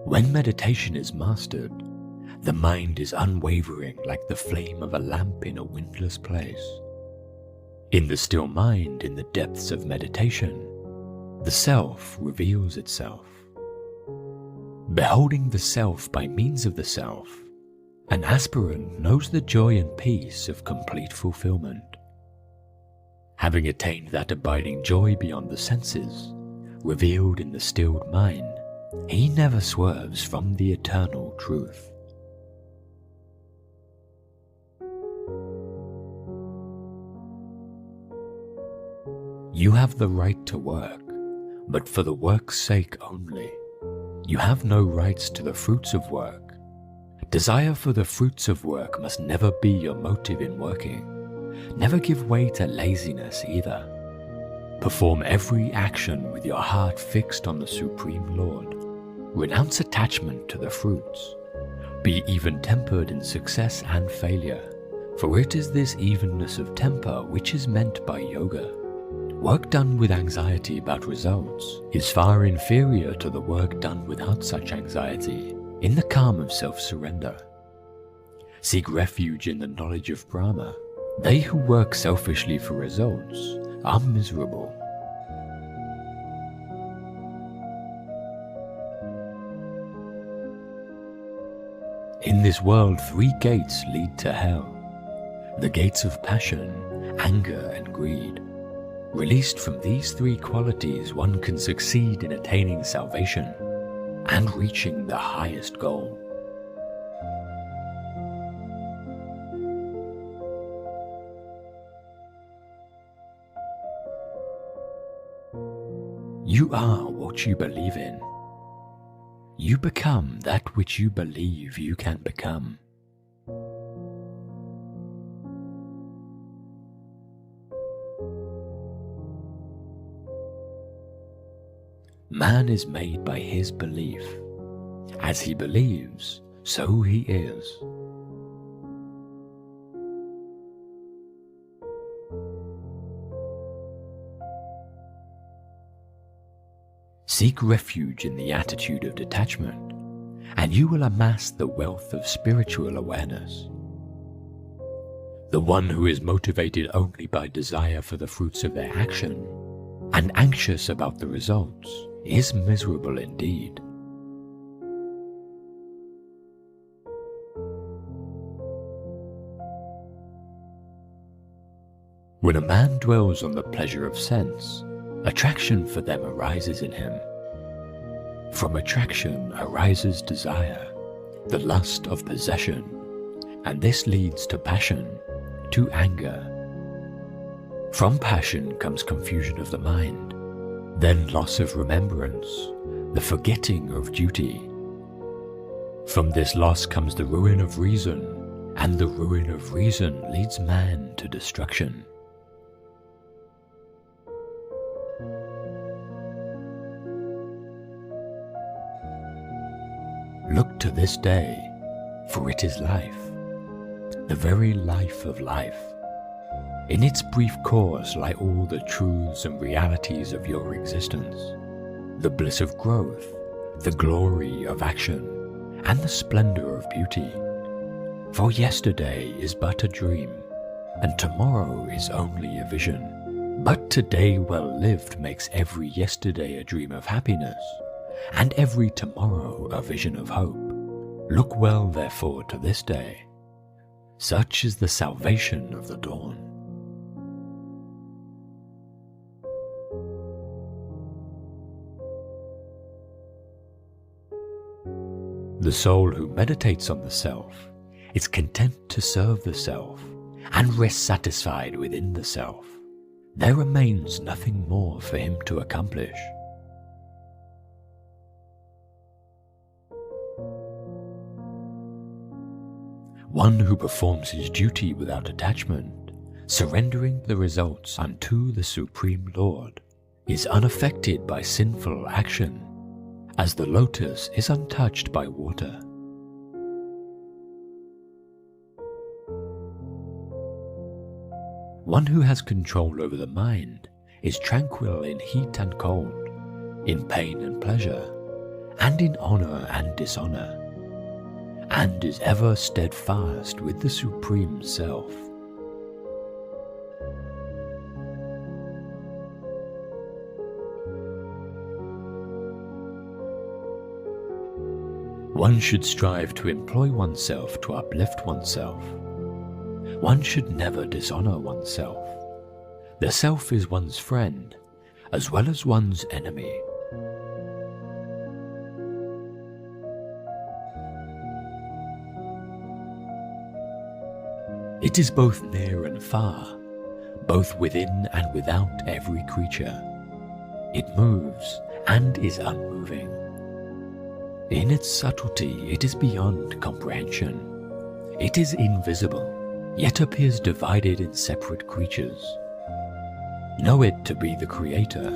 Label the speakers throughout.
Speaker 1: When meditation is mastered, the mind is unwavering like the flame of a lamp in a windless place. In the still mind, in the depths of meditation, the self reveals itself. Beholding the self by means of the self, an aspirant knows the joy and peace of complete fulfillment. Having attained that abiding joy beyond the senses, revealed in the stilled mind, he never swerves from the eternal truth. You have the right to work, but for the work's sake only. You have no rights to the fruits of work. Desire for the fruits of work must never be your motive in working. Never give way to laziness either. Perform every action with your heart fixed on the Supreme Lord. Renounce attachment to the fruits. Be even-tempered in success and failure, for it is this evenness of temper which is meant by yoga. Work done with anxiety about results is far inferior to the work done without such anxiety, in the calm of self-surrender. Seek refuge in the knowledge of Brahma. They who work selfishly for results are miserable. In this world, 3 gates lead to hell. The gates of passion, anger, and greed. Released from these 3 qualities, one can succeed in attaining salvation and reaching the highest goal. You are what you believe in. You become that which you believe you can become. Man is made by his belief. As he believes, so he is. Seek refuge in the attitude of detachment, and you will amass the wealth of spiritual awareness. The one who is motivated only by desire for the fruits of their action, and anxious about the results, is miserable indeed. When a man dwells on the pleasure of sense, attraction for them arises in him. From attraction arises desire, the lust of possession, and this leads to passion, to anger. From passion comes confusion of the mind, then loss of remembrance, the forgetting of duty. From this loss comes the ruin of reason, and the ruin of reason leads man to destruction. Look to this day, for it is life, the very life of life. In its brief course lie all the truths and realities of your existence, the bliss of growth, the glory of action, and the splendor of beauty. For yesterday is but a dream, and tomorrow is only a vision. But today well lived makes every yesterday a dream of happiness, and every tomorrow a vision of hope. Look well therefore to this day. Such is the salvation of the dawn. The soul who meditates on the self is content to serve the self and rests satisfied within the self. There remains nothing more for him to accomplish. One who performs his duty without attachment, surrendering the results unto the Supreme Lord, is unaffected by sinful action, as the lotus is untouched by water. One who has control over the mind is tranquil in heat and cold, in pain and pleasure, and in honor and dishonor, and is ever steadfast with the Supreme Self. One should strive to employ oneself to uplift oneself. One should never dishonor oneself. The self is one's friend, as well as one's enemy. It is both near and far, both within and without every creature. It moves and is unmoving. In its subtlety, it is beyond comprehension. It is invisible, yet appears divided in separate creatures. Know it to be the creator,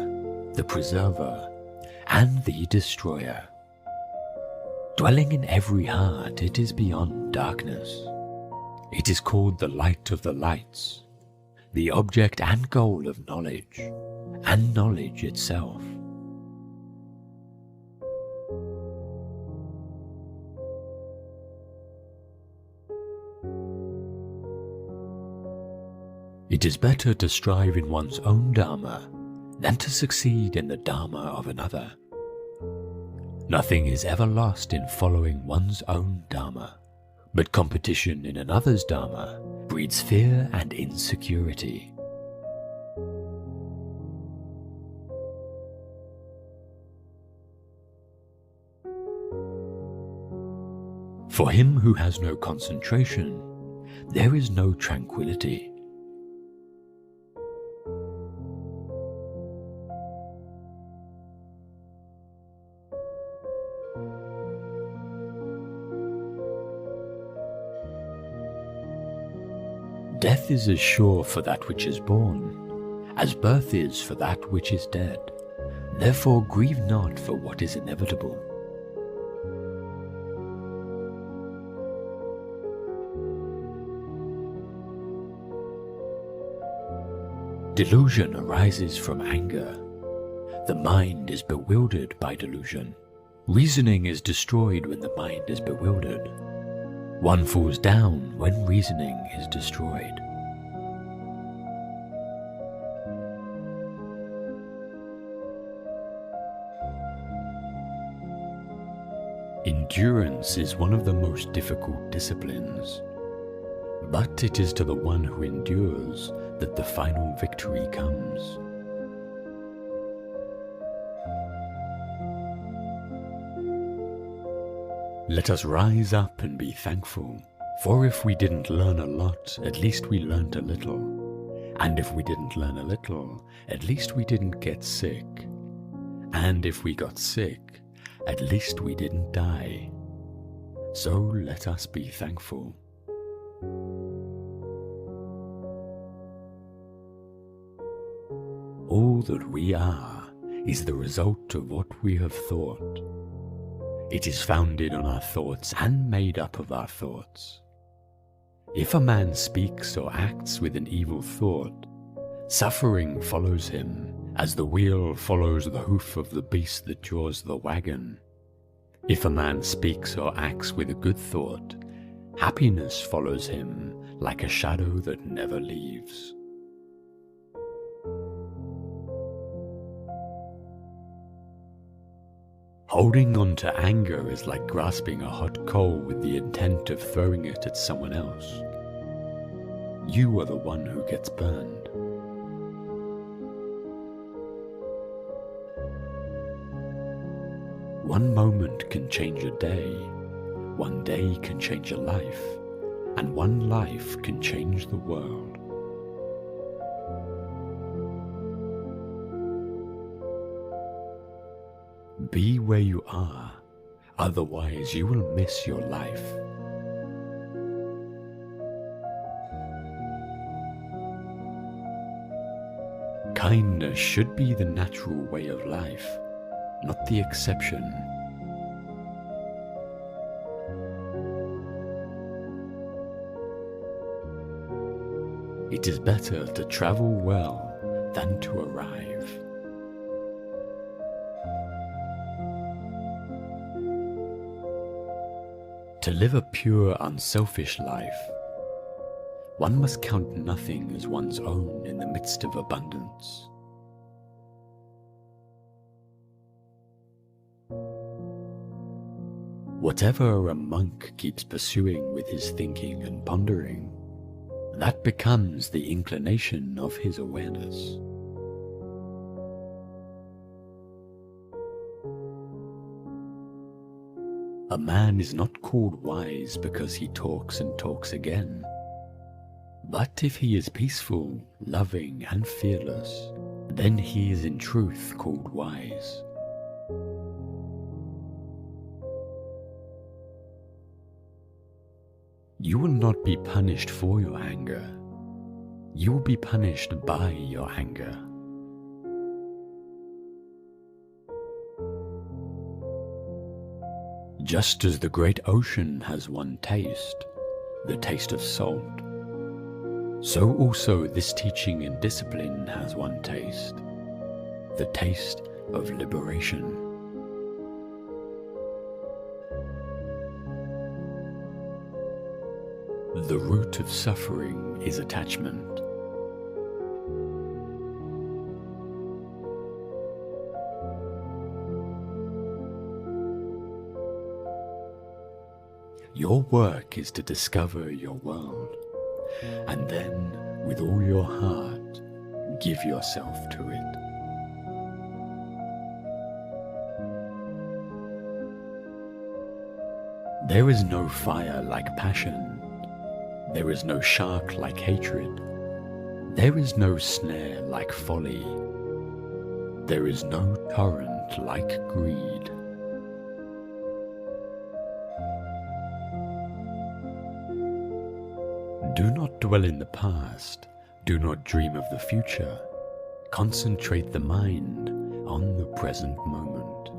Speaker 1: the preserver, and the destroyer. Dwelling in every heart, it is beyond darkness. It is called the light of the lights, the object and goal of knowledge, and knowledge itself. It is better to strive in one's own Dharma than to succeed in the Dharma of another. Nothing is ever lost in following one's own Dharma, but competition in another's Dharma breeds fear and insecurity. For him who has no concentration, there is no tranquility. Death is as sure for that which is born, as birth is for that which is dead. Therefore grieve not for what is inevitable. Delusion arises from anger. The mind is bewildered by delusion. Reasoning is destroyed when the mind is bewildered. One falls down when reasoning is destroyed. Endurance is one of the most difficult disciplines, but it is to the one who endures that the final victory comes. Let us rise up and be thankful, for if we didn't learn a lot, at least we learnt a little. And if we didn't learn a little, at least we didn't get sick. And if we got sick, at least we didn't die. So let us be thankful. All that we are is the result of what we have thought. It is founded on our thoughts and made up of our thoughts. If a man speaks or acts with an evil thought, suffering follows him, as the wheel follows the hoof of the beast that draws the wagon. If a man speaks or acts with a good thought, happiness follows him like a shadow that never leaves. Holding on to anger is like grasping a hot coal with the intent of throwing it at someone else. You are the one who gets burned. One moment can change a day, one day can change a life, and one life can change the world. Be where you are, otherwise you will miss your life. Kindness should be the natural way of life, not the exception. It is better to travel well than to arrive. To live a pure, unselfish life, one must count nothing as one's own in the midst of abundance. Whatever a monk keeps pursuing with his thinking and pondering, that becomes the inclination of his awareness. A man is not called wise because he talks and talks again. But if he is peaceful, loving, and fearless, then he is in truth called wise. You will not be punished for your anger. You will be punished by your anger. Just as the great ocean has one taste, the taste of salt, so also this teaching and discipline has one taste, the taste of liberation. The root of suffering is attachment. Your work is to discover your world, and then, with all your heart, give yourself to it. There is no fire like passion. There is no shark like hatred. There is no snare like folly. There is no torrent like greed. Do not dwell in the past. Do not dream of the future. Concentrate the mind on the present moment.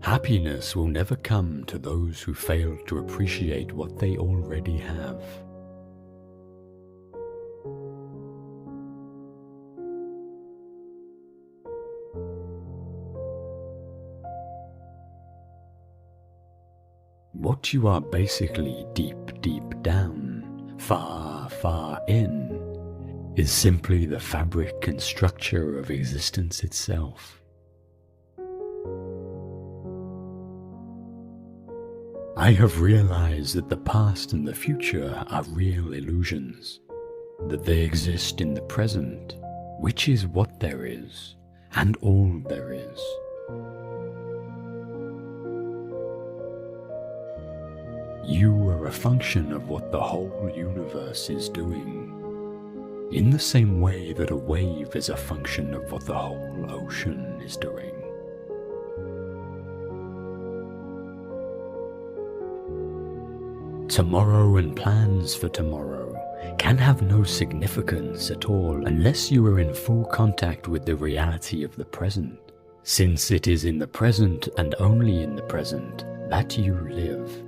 Speaker 1: Happiness will never come to those who fail to appreciate what they already have. What you are basically deep, deep down, far, far in, is simply the fabric and structure of existence itself. I have realized that the past and the future are real illusions, that they exist in the present, which is what there is, and all there is. You are a function of what the whole universe is doing, in the same way that a wave is a function of what the whole ocean is doing. Tomorrow and plans for tomorrow can have no significance at all unless you are in full contact with the reality of the present, since it is in the present and only in the present that you live.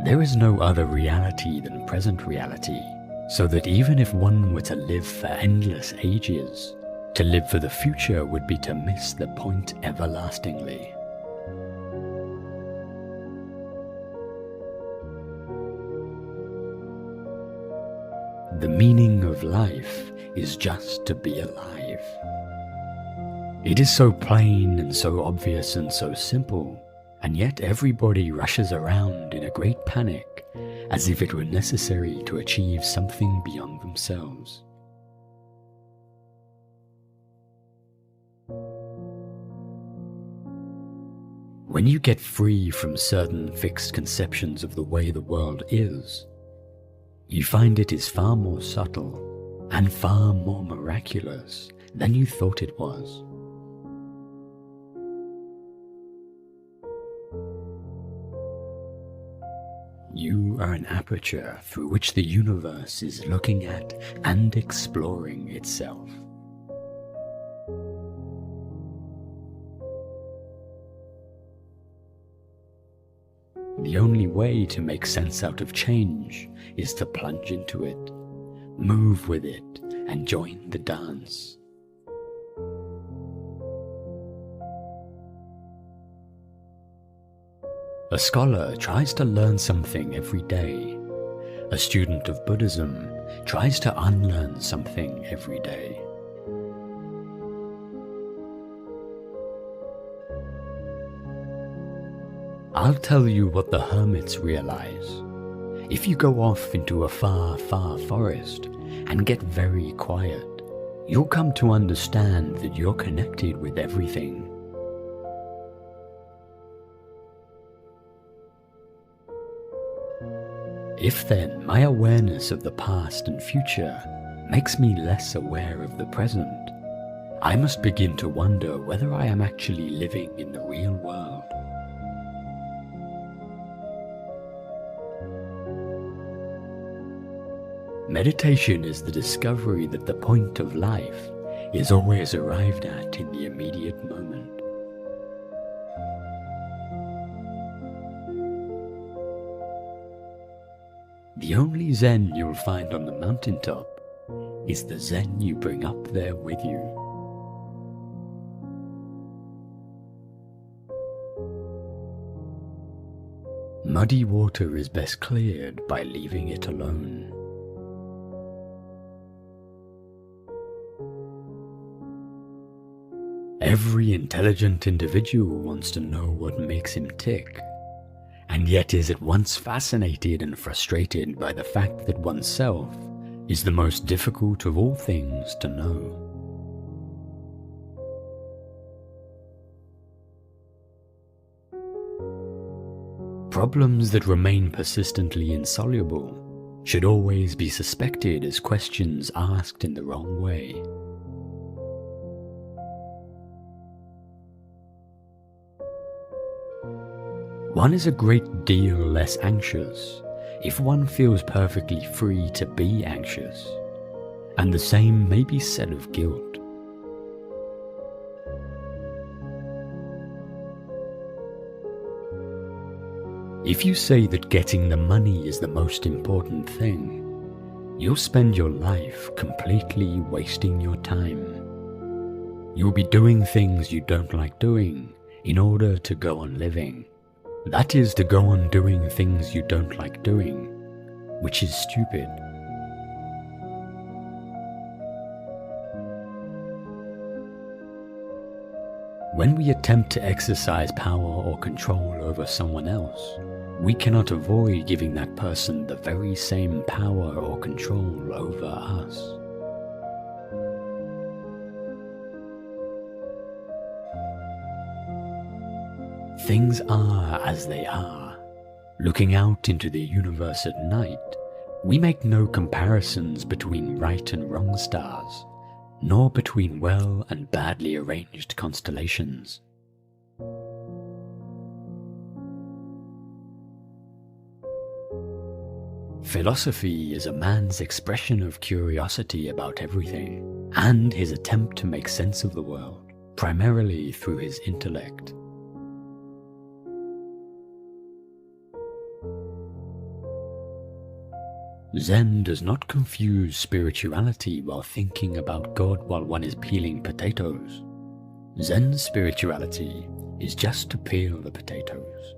Speaker 1: There is no other reality than present reality, so that even if one were to live for endless ages, to live for the future would be to miss the point everlastingly. The meaning of life is just to be alive. It is so plain and so obvious and so simple, and yet everybody rushes around in a great panic, as if it were necessary to achieve something beyond themselves. When you get free from certain fixed conceptions of the way the world is, you find it is far more subtle and far more miraculous than you thought it was. You are an aperture through which the universe is looking at and exploring itself. The only way to make sense out of change is to plunge into it, move with it, and join the dance. A scholar tries to learn something every day. A student of Buddhism tries to unlearn something every day. I'll tell you what the hermits realize. If you go off into a far, far forest and get very quiet, you'll come to understand that you're connected with everything. If then my awareness of the past and future makes me less aware of the present, I must begin to wonder whether I am actually living in the real world. Meditation is the discovery that the point of life is always arrived at in the immediate moment. The only Zen you'll find on the mountaintop is the Zen you bring up there with you. Muddy water is best cleared by leaving it alone. Every intelligent individual wants to know what makes him tick, and yet is at once fascinated and frustrated by the fact that oneself is the most difficult of all things to know. Problems that remain persistently insoluble should always be suspected as questions asked in the wrong way. One is a great deal less anxious if one feels perfectly free to be anxious, and the same may be said of guilt. If you say that getting the money is the most important thing, you'll spend your life completely wasting your time. You'll be doing things you don't like doing in order to go on living. That is, to go on doing things you don't like doing, which is stupid. When we attempt to exercise power or control over someone else, we cannot avoid giving that person the very same power or control over us. Things are as they are. Looking out into the universe at night, we make no comparisons between right and wrong stars, nor between well and badly arranged constellations. Philosophy is a man's expression of curiosity about everything, and his attempt to make sense of the world, primarily through his intellect. Zen does not confuse spirituality while thinking about God while one is peeling potatoes. Zen spirituality is just to peel the potatoes.